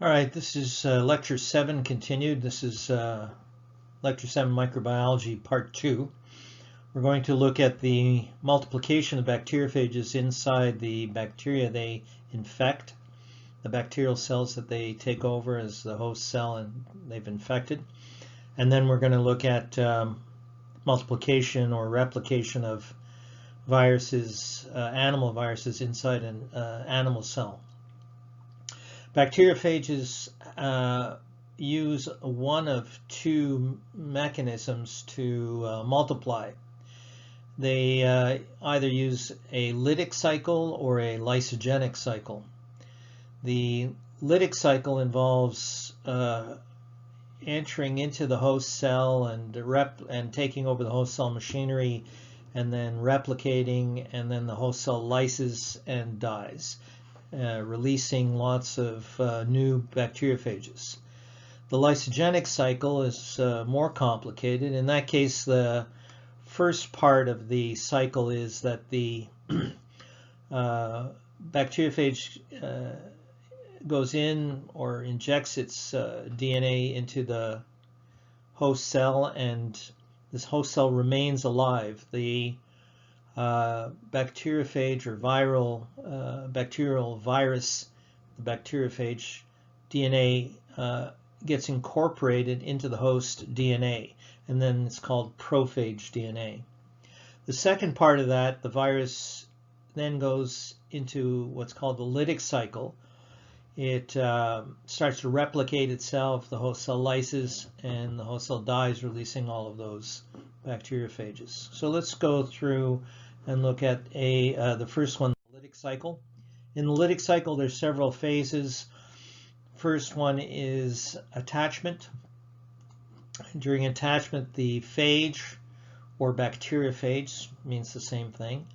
All right, this is Lecture 7 continued. This is Lecture 7 Microbiology Part 2. We're going to look at the multiplication of bacteriophages inside the bacteria they infect, the bacterial cells that they take over as the host cell and they've infected. And then we're going to look at multiplication or replication of viruses, animal viruses inside an animal cell. Bacteriophages use one of two mechanisms to multiply. They either use a lytic cycle or a lysogenic cycle. The lytic cycle involves entering into the host cell and taking over the host cell machinery and then replicating, and then the host cell lyses and dies. Releasing lots of new bacteriophages. The lysogenic cycle is more complicated. In that case, the first part of the cycle is that the bacteriophage goes in or injects its DNA into the host cell, and this host cell remains alive. The bacteriophage or bacterial virus, the bacteriophage DNA gets incorporated into the host DNA, and then it's called prophage DNA. The second part of that, the virus then goes into what's called the lytic cycle. It starts to replicate itself, the host cell lyses, and the host cell dies, releasing all of those bacteriophages. So let's go through and look at the first one, the lytic cycle. In the lytic cycle, there's several phases. First one is attachment. During attachment, the phage or bacteriophage means the same thing.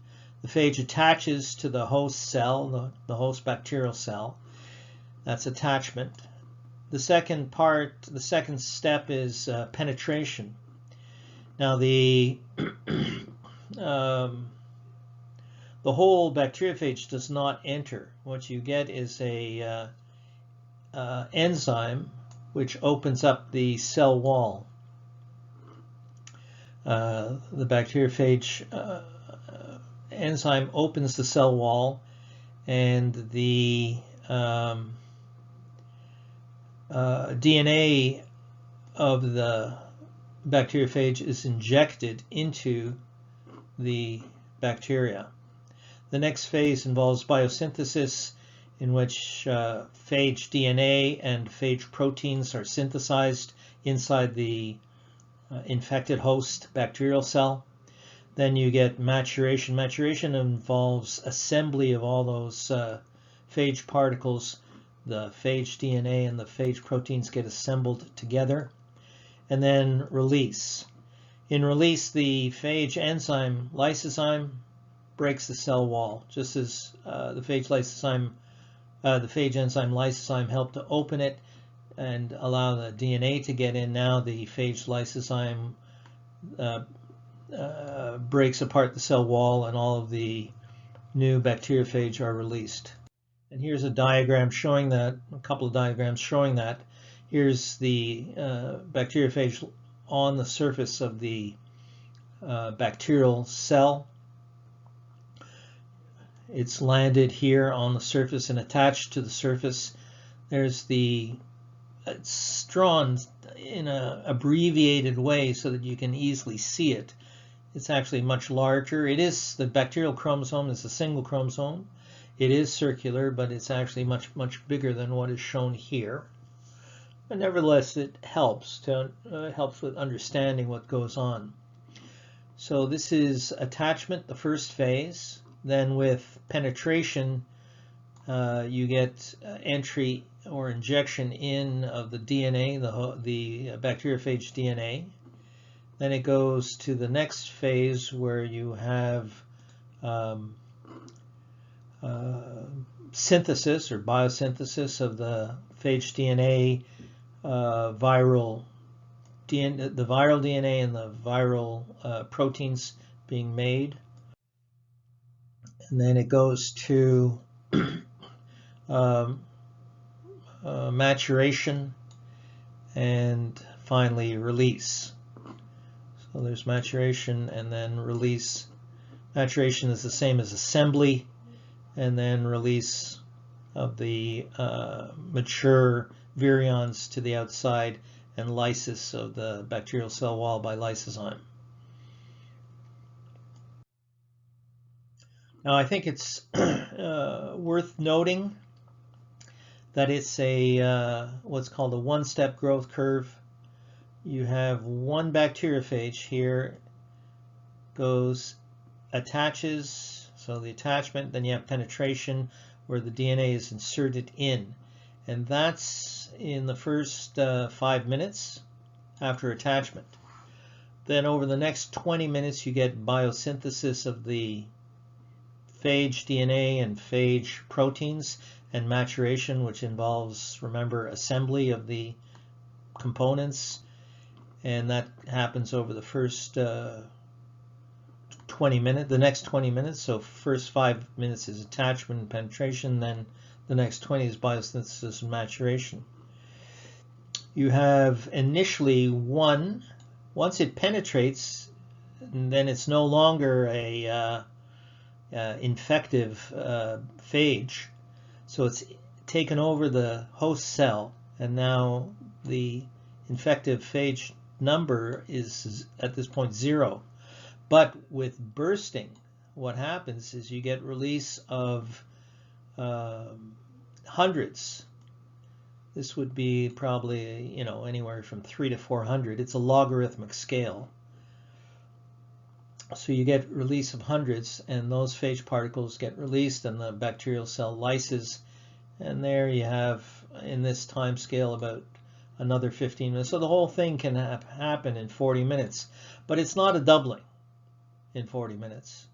The phage attaches to the host cell, the host bacterial cell. That's attachment. The second step is penetration. Now the whole bacteriophage does not enter. What you get is a enzyme which opens up the cell wall. The bacteriophage enzyme opens the cell wall, and the DNA of the bacteriophage is injected into the bacteria. The next phase involves biosynthesis, in which phage DNA and phage proteins are synthesized inside the infected host bacterial cell. Then you get maturation. Maturation involves assembly of all those phage particles. The phage DNA and the phage proteins get assembled together. And then release. In release, the phage enzyme lysozyme breaks the cell wall, just as the phage enzyme lysozyme helped to open it and allow the DNA to get in. Now the phage lysozyme breaks apart the cell wall, and all of the new bacteriophage are released. And here's a diagram showing that, a couple of diagrams showing that. Here's the bacteriophage on the surface of the bacterial cell. It's landed here on the surface and attached to the surface. There's it's drawn in an abbreviated way so that you can easily see it. It's actually much larger. The bacterial chromosome is a single chromosome. It is circular, but it's actually much, much bigger than what is shown here. But nevertheless, it helps with understanding what goes on. So this is attachment, the first phase. Then with penetration, you get entry or injection in of the DNA, the bacteriophage DNA. Then it goes to the next phase where you have synthesis or biosynthesis of the phage DNA, the viral DNA and the viral proteins being made. And then it goes to maturation, and finally release. So there's maturation and then release. Maturation is the same as assembly, and then release of the mature virions to the outside, and lysis of the bacterial cell wall by lysozyme. Now I think it's worth noting that it's a what's called a one-step growth curve. You have one bacteriophage here, goes, attaches, so the attachment, then you have penetration where the DNA is inserted in, and that's in the first 5 minutes after attachment. Then over the next 20 minutes you get biosynthesis of the phage DNA and phage proteins, and maturation, which involves, remember, assembly of the components, and that happens over the first 20 minutes, the next 20 minutes. So first 5 minutes is attachment and penetration, then the next 20 is biosynthesis and maturation. You have initially once it penetrates, then it's no longer a infective phage. So it's taken over the host cell, and now the infective phage number is at this point 0. But with bursting, what happens is you get release of hundreds. This would be probably, anywhere from 3 to 400. It's a logarithmic scale. So you get release of hundreds, and those phage particles get released, and the bacterial cell lyses, and there you have, in this time scale, about another 15 minutes. So the whole thing can happen in 40 minutes, but it's not a doubling in 40 minutes.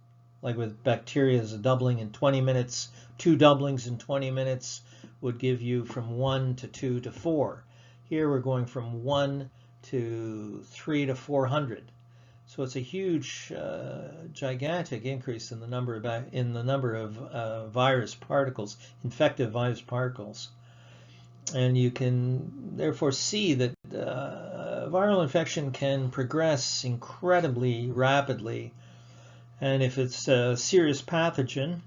Like with bacteria, is a doubling in 20 minutes. 2 doublings in 20 minutes would give you from 1 to 2 to 4. Here we're going from 1 to 3 to 400. So it's a huge, gigantic increase in the number of virus particles, infective virus particles, and you can therefore see that viral infection can progress incredibly rapidly, and if it's a serious pathogen,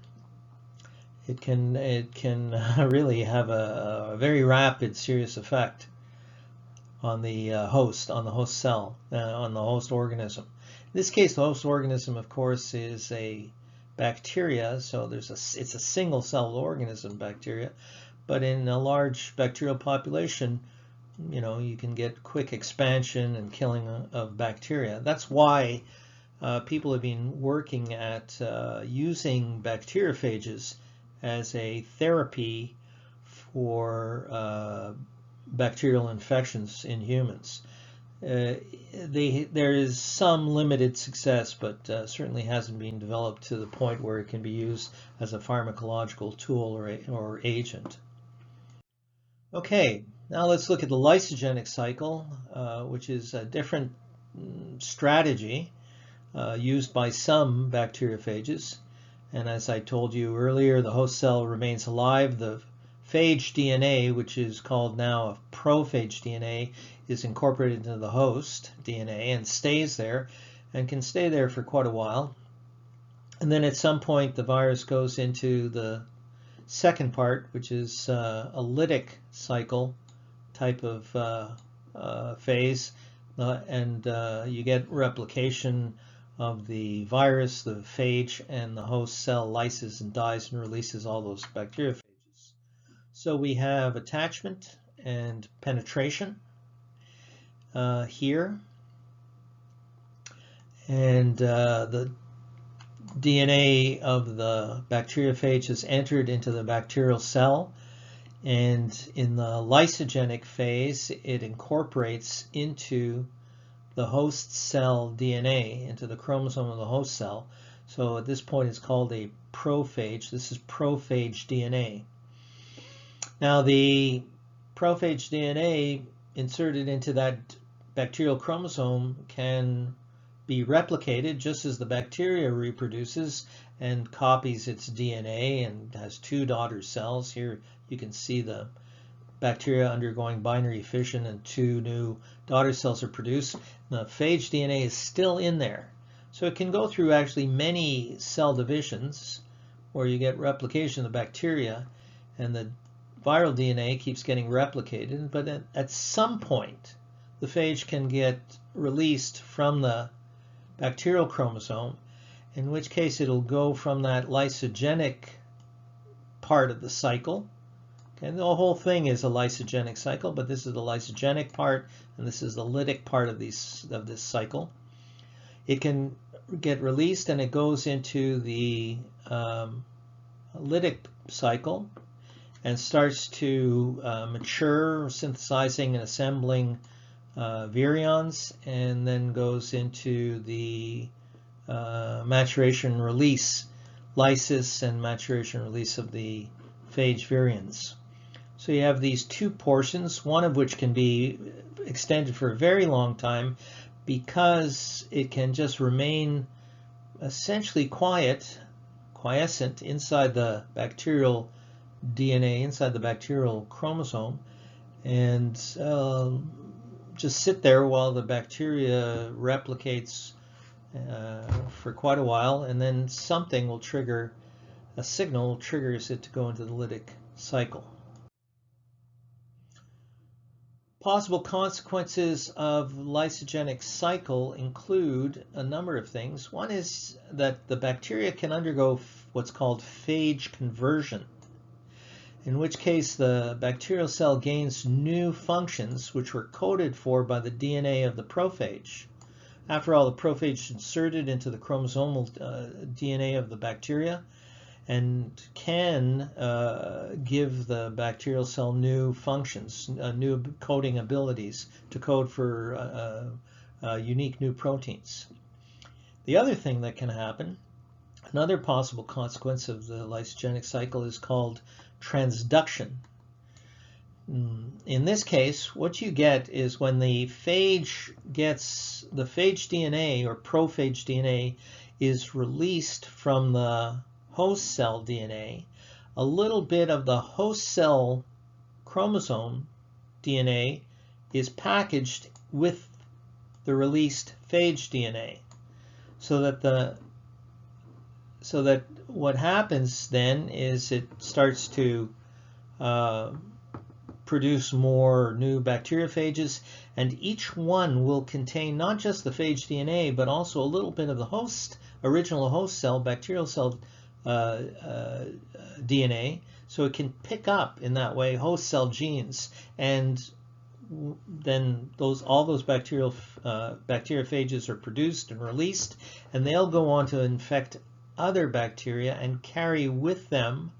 it can really have a very rapid, serious effect on the host cell, on the host organism. In this case, the host organism, of course, is a bacteria, so it's a single-celled organism, bacteria. But in a large bacterial population, you can get quick expansion and killing of bacteria. That's why people have been working at using bacteriophages as a therapy for bacterial infections in humans. There is some limited success, but certainly hasn't been developed to the point where it can be used as a pharmacological tool or agent. Okay, now let's look at the lysogenic cycle, which is a different strategy used by some bacteriophages. And as I told you earlier, the host cell remains alive. The phage DNA, which is called now a prophage DNA, is incorporated into the host DNA and stays there, and can stay there for quite a while. And then at some point the virus goes into the second part, which is a lytic cycle type of phase, and you get replication of the virus, the phage, and the host cell lyses and dies and releases all those bacteriophages. So we have attachment and penetration here, and the DNA of the bacteriophage is entered into the bacterial cell, and in the lysogenic phase it incorporates into the host cell DNA, into the chromosome of the host cell. So at this point it's called a prophage. This is prophage DNA. Now the prophage DNA inserted into that bacterial chromosome can be replicated just as the bacteria reproduces and copies its DNA and has 2 daughter cells. Here you can see the bacteria undergoing binary fission and 2 new daughter cells are produced. The phage DNA is still in there. So it can go through actually many cell divisions where you get replication of the bacteria and the viral DNA keeps getting replicated, but at some point the phage can get released from the bacterial chromosome, in which case it'll go from that lysogenic part of the cycle. Okay, the whole thing is a lysogenic cycle, but this is the lysogenic part and this is the lytic part of this cycle. It can get released and it goes into the lytic cycle and starts to mature, synthesizing and assembling virions, and then goes into the maturation release, lysis and maturation release of the phage virions. So you have these 2 portions, one of which can be extended for a very long time because it can just remain essentially quiescent inside the bacterial DNA, inside the bacterial chromosome, and just sit there while the bacteria replicates for quite a while, and then something will trigger, a signal triggers it to go into the lytic cycle. Possible consequences of lysogenic cycle include a number of things. One is that the bacteria can undergo what's called phage conversion, in which case the bacterial cell gains new functions which were coded for by the DNA of the prophage. After all, the prophage is inserted into the chromosomal DNA of the bacteria and can give the bacterial cell new functions, new coding abilities to code for unique new proteins. The other thing that can happen, another possible consequence of the lysogenic cycle, is called transduction. In this case, what you get is when the phage gets, the phage DNA or prophage DNA is released from the host cell DNA, a little bit of the host cell chromosome DNA is packaged with the released phage DNA, so that what happens then is it starts to produce more new bacteriophages, and each one will contain not just the phage DNA but also a little bit of the original host cell, bacterial cell DNA, so it can pick up in that way host cell genes, and then all those bacteriophages are produced and released, and they'll go on to infect other bacteria and carry with them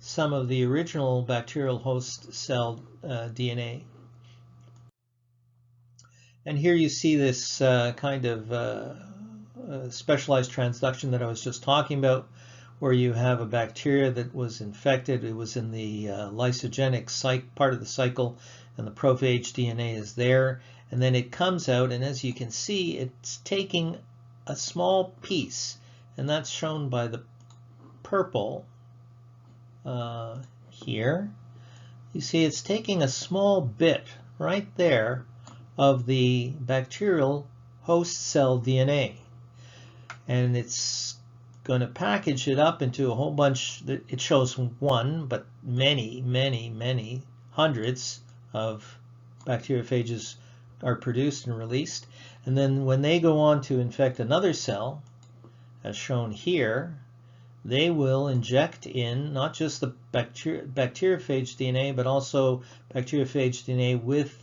some of the original bacterial host cell DNA. And here you see this kind of specialized transduction that I was just talking about, where you have a bacteria that was infected. It was in the lysogenic part of the cycle, and the prophage DNA is there, and then it comes out, and as you can see, it's taking a small piece, and that's shown by the purple here. You see it's taking a small bit right there of the bacterial host cell DNA, and it's going to package it up into a whole bunch. It shows one, but many hundreds of bacteriophages are produced and released, and then when they go on to infect another cell, as shown here, they will inject in not just the bacteriophage DNA, but also bacteriophage DNA with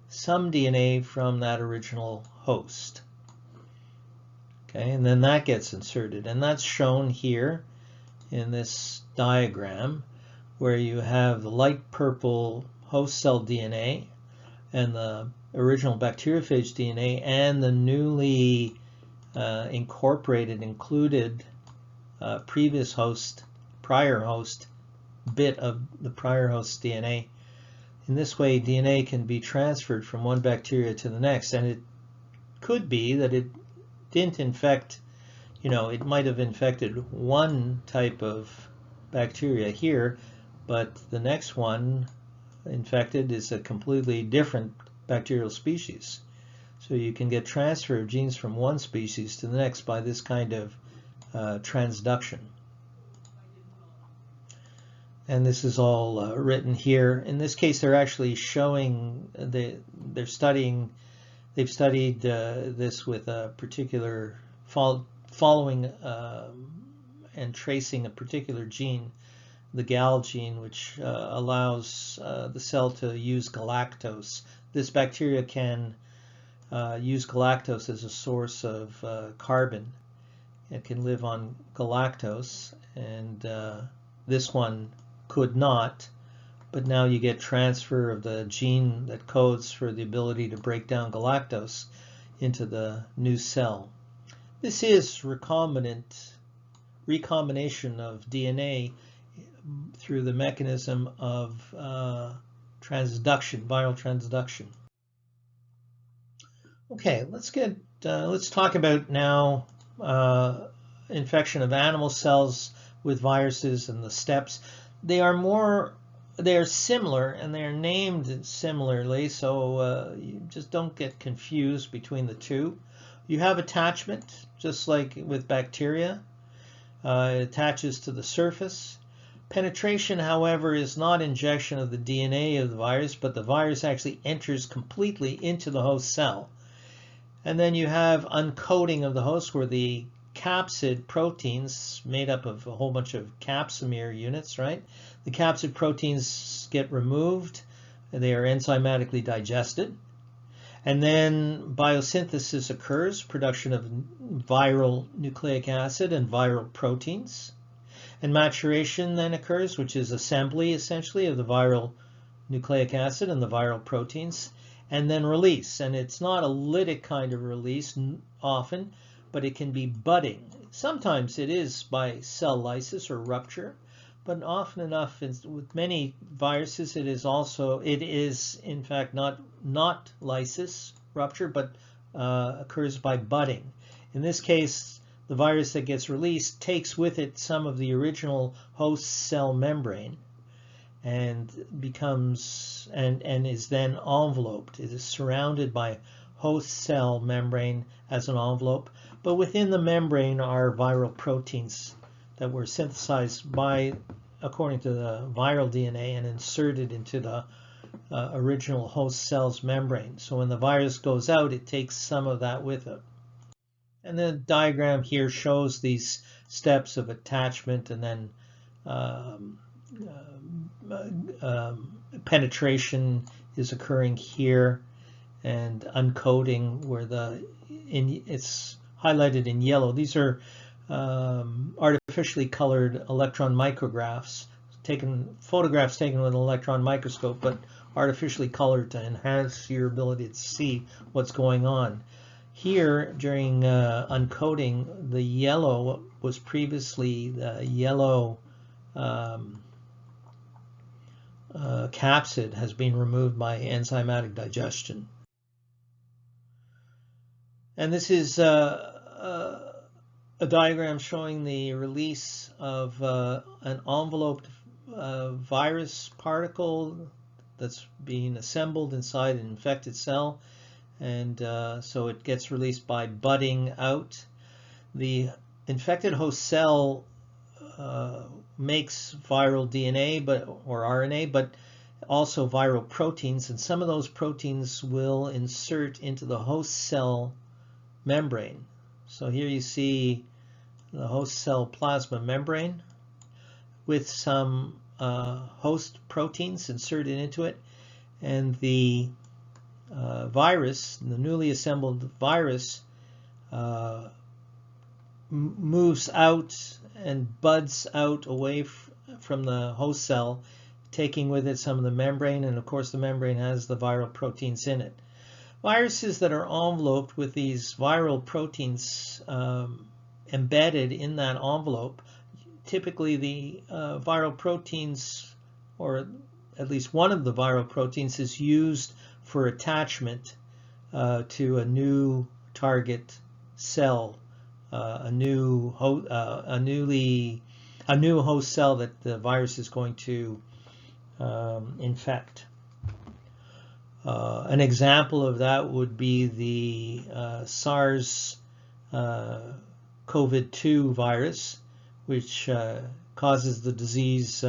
some DNA from that original host. Okay, and then that gets inserted, and that's shown here in this diagram, where you have the light purple host cell DNA and the original bacteriophage DNA and the newly included prior host bit of the prior host DNA. In this way, DNA can be transferred from one bacteria to the next, and it could be that it didn't infect, it might have infected one type of bacteria here, but the next one infected is a completely different bacterial species. So you can get transfer of genes from one species to the next by this kind of transduction. And this is all written here. In this case, they're actually showing, they've studied this with a particular, following and tracing a particular gene, the gal gene, which allows the cell to use galactose. This bacteria can use galactose as a source of carbon. It can live on galactose, and this one could not, but now you get transfer of the gene that codes for the ability to break down galactose into the new cell. This is recombination of DNA through the mechanism of transduction, viral transduction. Okay, let's talk about now infection of animal cells with viruses and the steps. They are similar and they are named similarly, so you just don't get confused between the two. You have attachment, just like with bacteria. It attaches to the surface. Penetration, however, is not injection of the DNA of the virus, but the virus actually enters completely into the host cell. And then you have uncoating of the host, where the capsid proteins, made up of a whole bunch of capsomer units, right? The capsid proteins get removed, and they are enzymatically digested. And then biosynthesis occurs, production of viral nucleic acid and viral proteins. And maturation then occurs, which is assembly, essentially, of the viral nucleic acid and the viral proteins. And then release. And it's not a lytic kind of release often, but it can be budding. Sometimes it is by cell lysis or rupture, but often enough with many viruses it is in fact not lysis, rupture, but occurs by budding. In this case, the virus that gets released takes with it some of the original host cell membrane and becomes and is then enveloped. It is surrounded by host cell membrane as an envelope, but within the membrane are viral proteins that were synthesized according to the viral DNA and inserted into the original host cell's membrane. So when the virus goes out, it takes some of that with it. And the diagram here shows these steps of attachment and then penetration is occurring here, and uncoating where it's highlighted in yellow. These are artificially colored electron micrographs, photographs taken with an electron microscope, but artificially colored to enhance your ability to see what's going on. Here, during uncoating, the yellow was previously the yellow capsid has been removed by enzymatic digestion. And this is a diagram showing the release of an enveloped virus particle that's being assembled inside an infected cell, and so it gets released by budding out. The infected host cell makes viral DNA or RNA, but also viral proteins, and some of those proteins will insert into the host cell membrane. So here you see the host cell plasma membrane with some host proteins inserted into it, and the virus, the newly assembled virus, moves out and buds out away from the host cell, taking with it some of the membrane, and of course the membrane has the viral proteins in it. Viruses that are enveloped with these viral proteins embedded in that envelope, typically the viral proteins, or at least one of the viral proteins, is used for attachment to a new target cell, a new host cell that the virus is going to infect. An example of that would be the SARS COVID-2 virus, which causes the disease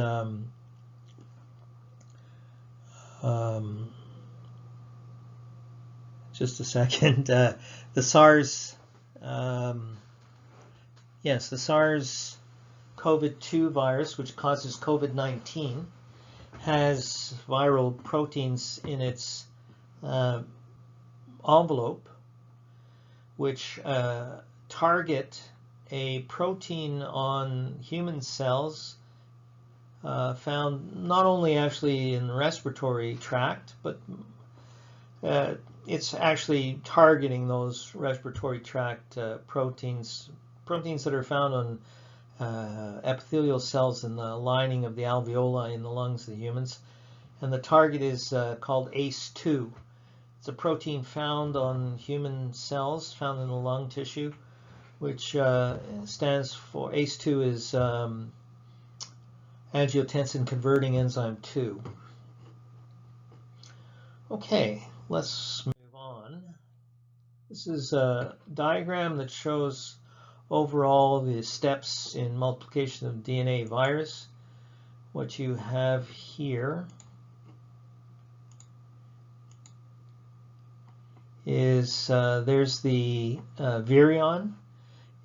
just a second. The SARS, yes, the SARS COVID-2 virus, which causes COVID-19, has viral proteins in its envelope, which target a protein on human cells found not only actually in the respiratory tract, but it's actually targeting those respiratory tract proteins that are found on epithelial cells in the lining of the alveoli in the lungs of the humans. And the target is called ACE2. It's a protein found on human cells, found in the lung tissue, which stands for, ACE2 is angiotensin converting enzyme 2. Okay, let's move on. This is a diagram that shows overall the steps in multiplication of DNA virus. What you have here is there's the virion.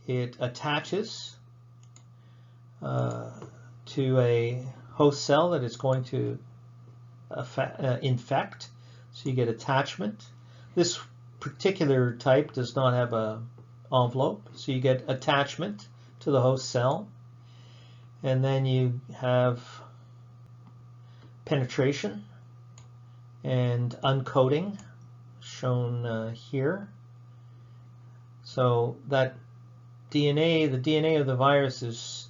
It attaches to a host cell that it's going to infect. So you get attachment. This particular type does not have a envelope, so you get attachment to the host cell, and then you have penetration and uncoating shown here. So that DNA, the DNA of the virus is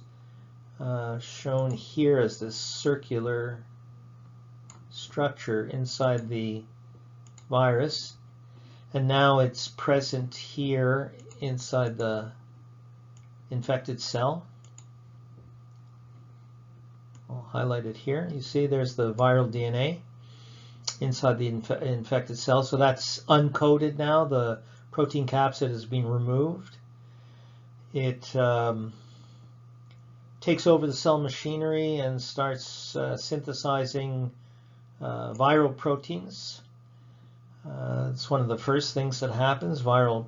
shown here as this circular structure inside the virus, and now it's present here inside the infected cell. I'll highlight it here. You see there's the viral DNA inside the infected cell. So that's uncoated now. The protein capsid has been removed. It takes over the cell machinery and starts synthesizing viral proteins. It's one of the first things that happens. Viral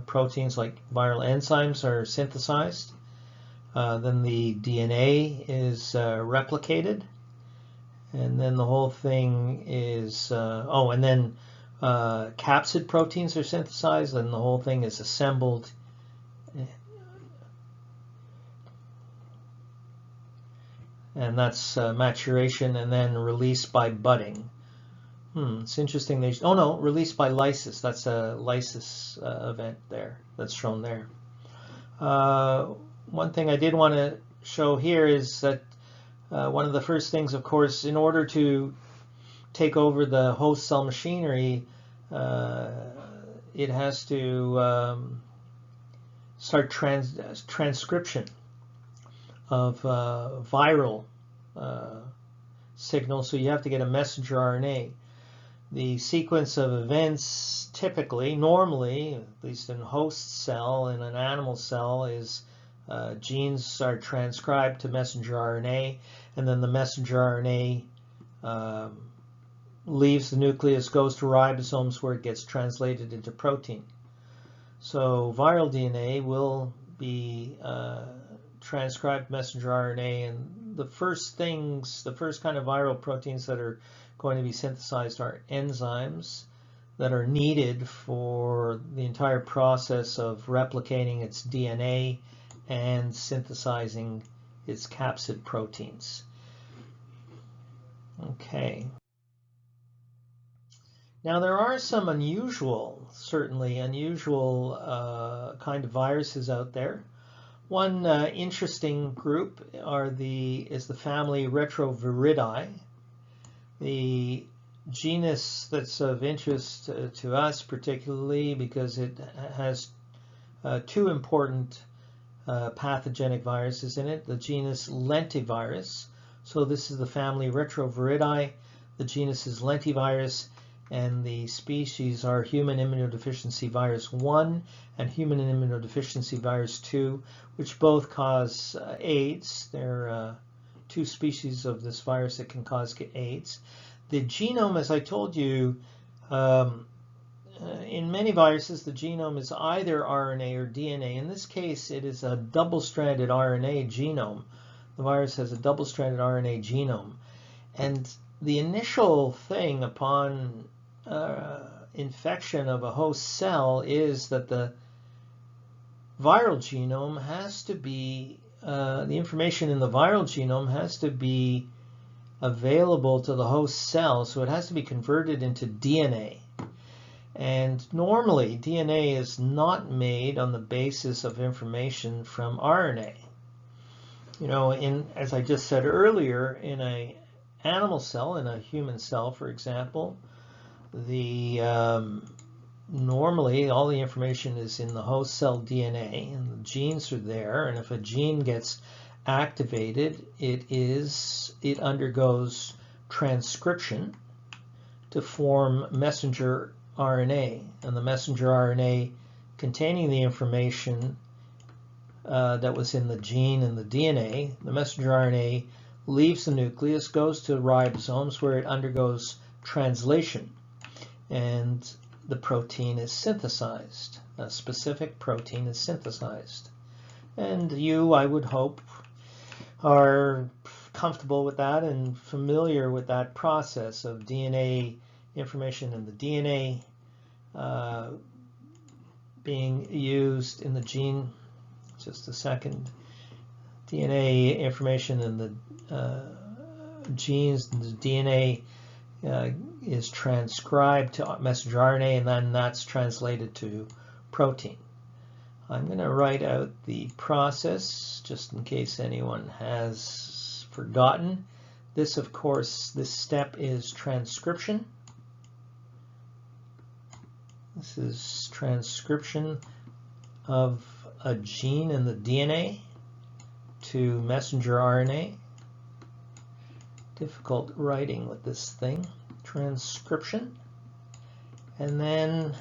proteins like viral enzymes are synthesized. Then the DNA is replicated, and then the whole thing is and then capsid proteins are synthesized, and the whole thing is assembled and that's maturation, and then released by budding. It's interesting. Released by lysis. That's a lysis event there. That's shown there. One thing I did want to show here is that one of the first things, of course, in order to take over the host cell machinery, it has to start transcription of viral signals. So you have to get a messenger RNA. The sequence of events typically, normally, at least in a host cell, in an animal cell, is genes are transcribed to messenger RNA, and then the messenger RNA leaves the nucleus, goes to ribosomes where it gets translated into protein. So viral DNA will be transcribed messenger RNA, and the first kind of viral proteins that are going to be synthesized are enzymes that are needed for the entire process of replicating its DNA and synthesizing its capsid proteins. Okay. Now there are some certainly unusual kind of viruses out there. One interesting group is the family Retroviridae. The genus that's of interest to us particularly because it has two important pathogenic viruses in it. The genus lentivirus. So this is the family Retroviridae. The genus is lentivirus, and the species are human immunodeficiency virus 1 and human immunodeficiency virus 2, which both cause AIDS. There are two species of this virus that can cause AIDS. The genome, as I told you, in many viruses, the genome is either RNA or DNA. In this case, it is a double-stranded RNA genome. The virus has a double-stranded RNA genome. And the initial thing upon infection of a host cell is that the viral genome has to be, the information in the viral genome has to be available to the host cell, so it has to be converted into DNA. And normally, DNA is not made on the basis of information from RNA. You know, as I just said earlier, in an animal cell, in a human cell, for example, normally all the information is in the host cell DNA, and the genes are there. And if a gene gets activated, it undergoes transcription to form messenger RNA, and the messenger RNA containing the information that was in the gene and the DNA, the messenger RNA leaves the nucleus, goes to ribosomes where it undergoes translation, and the protein is synthesized. A specific protein is synthesized. And you, I would hope, are comfortable with that and familiar with that process of DNA information in the DNA being used in the gene. Just a second. DNA information in the genes, and the DNA is transcribed to messenger RNA, and then that's translated to protein. I'm going to write out the process just in case anyone has forgotten. This, of course, this step is transcription. This is transcription of a gene in the DNA to messenger RNA. Difficult writing with this thing. Transcription. And then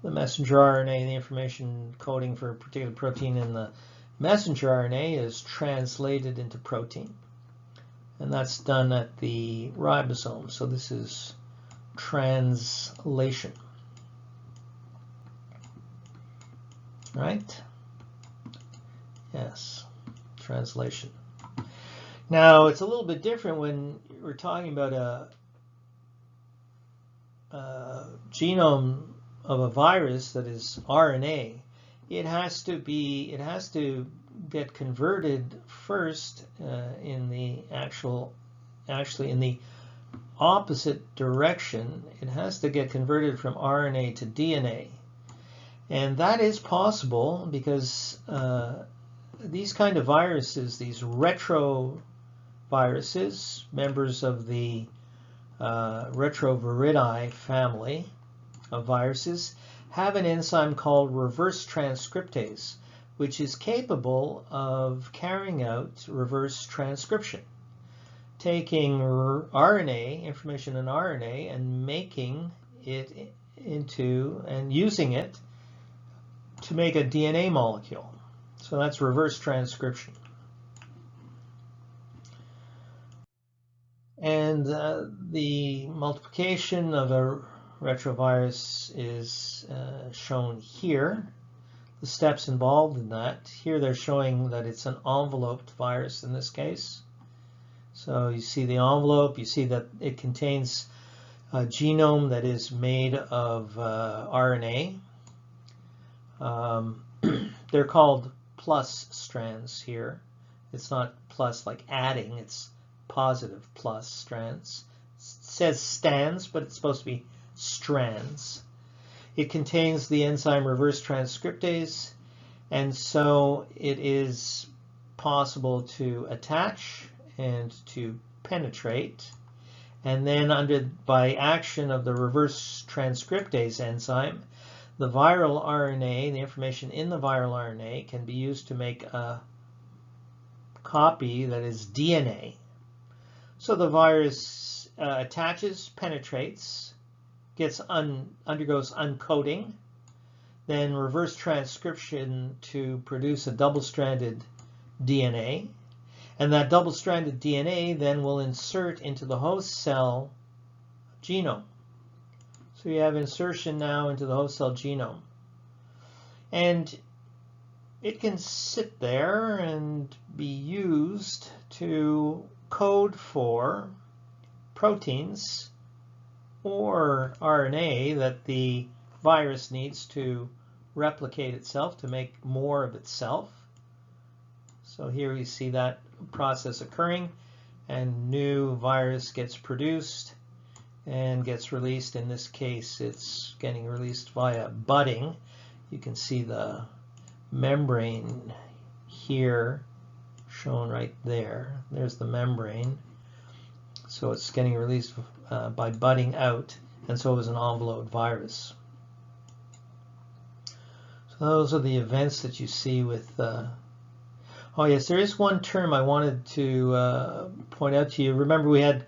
the messenger RNA, the information coding for a particular protein in the messenger RNA, is translated into protein. And that's done at the ribosome. So this is translation. Right? Yes, translation. Now, it's a little bit different when we're talking about a genome of a virus that is RNA. It has to get converted first in the actually in the opposite direction. It has to get converted from RNA to DNA. And that is possible because these kind of viruses, these retroviruses, members of the Retroviridae family of viruses, have an enzyme called reverse transcriptase, which is capable of carrying out reverse transcription, taking RNA, information in RNA, and making it into, and using it to make a DNA molecule. So that's reverse transcription. And the multiplication of a retrovirus is shown here. The steps involved in that. Here they're showing that it's an enveloped virus in this case. So you see the envelope, you see that it contains a genome that is made of RNA. They're called plus strands here. It's not plus like adding, it's positive plus strands. It says stands, but it's supposed to be strands. It contains the enzyme reverse transcriptase, and so it is possible to attach and to penetrate. And then by action of the reverse transcriptase enzyme, the viral RNA, the information in the viral RNA, can be used to make a copy that is DNA. So the virus attaches, penetrates, undergoes uncoating, then reverse transcription to produce a double-stranded DNA, and that double-stranded DNA then will insert into the host cell genome. So you have insertion now into the host cell genome. And it can sit there and be used to code for proteins or RNA that the virus needs to replicate itself, to make more of itself. So here we see that process occurring, and new virus gets produced and gets released. In this case, it's getting released via budding. You can see the membrane here shown right there. There's the membrane. So it's getting released by budding out, and so is an enveloped virus. So those are the events that you see with oh yes, there is one term I wanted to point out to you. Remember, we had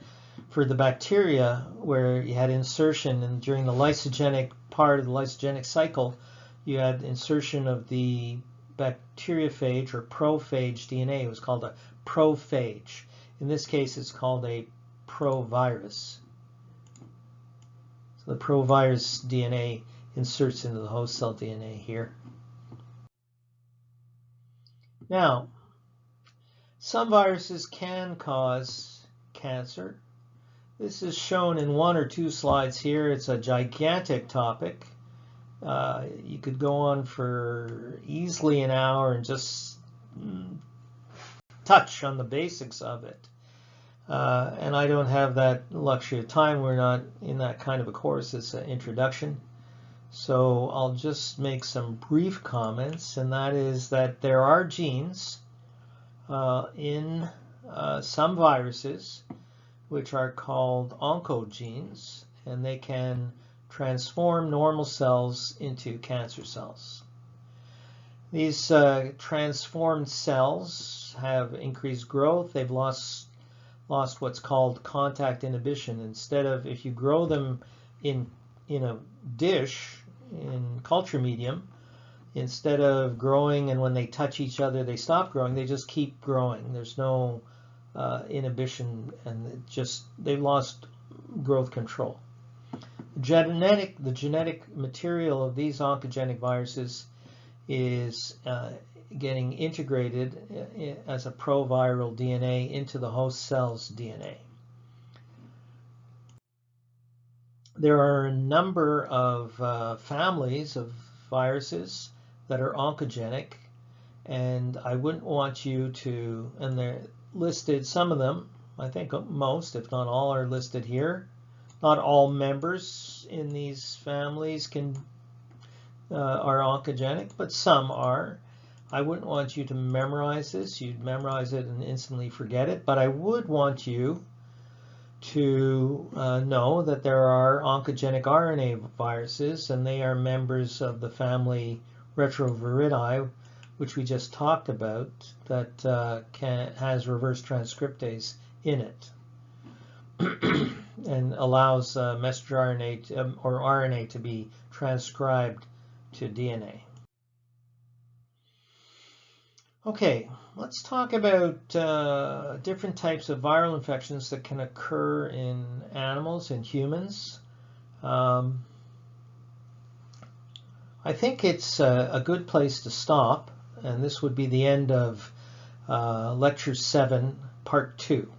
for the bacteria where you had insertion, and during the lysogenic part of the lysogenic cycle, you had insertion of the bacteriophage or prophage DNA. It was called a prophage. In this case, it's called a provirus. So the provirus DNA inserts into the host cell DNA here. Now, some viruses can cause cancer. This is shown in one or two slides here. It's a gigantic topic. You could go on for easily an hour and just touch on the basics of it. And I don't have that luxury of time. We're not in that kind of a course. It's an introduction. So I'll just make some brief comments, and that is that there are genes in some viruses which are called oncogenes, and they can transform normal cells into cancer cells. These transformed cells have increased growth. They've lost what's called contact inhibition. Instead of, if you grow them in a dish, in culture medium, instead of growing and when they touch each other they stop growing, they just keep growing. There's no inhibition, and they've lost growth control. The genetic material of these oncogenic viruses is getting integrated as a proviral DNA into the host cell's DNA. There are a number of families of viruses that are oncogenic, and I wouldn't want you to, and they're listed, some of them, I think most, if not all, are listed here. Not all members in these families are oncogenic, but some are. I wouldn't want you to memorize this. You'd memorize it and instantly forget it, but I would want you to know that there are oncogenic RNA viruses, and they are members of the family Retroviridae, which we just talked about, that has reverse transcriptase in it and allows messenger RNA or RNA to be transcribed to DNA. Okay, let's talk about different types of viral infections that can occur in animals and humans. I think it's a good place to stop, and this would be the end of Lecture 7, Part 2.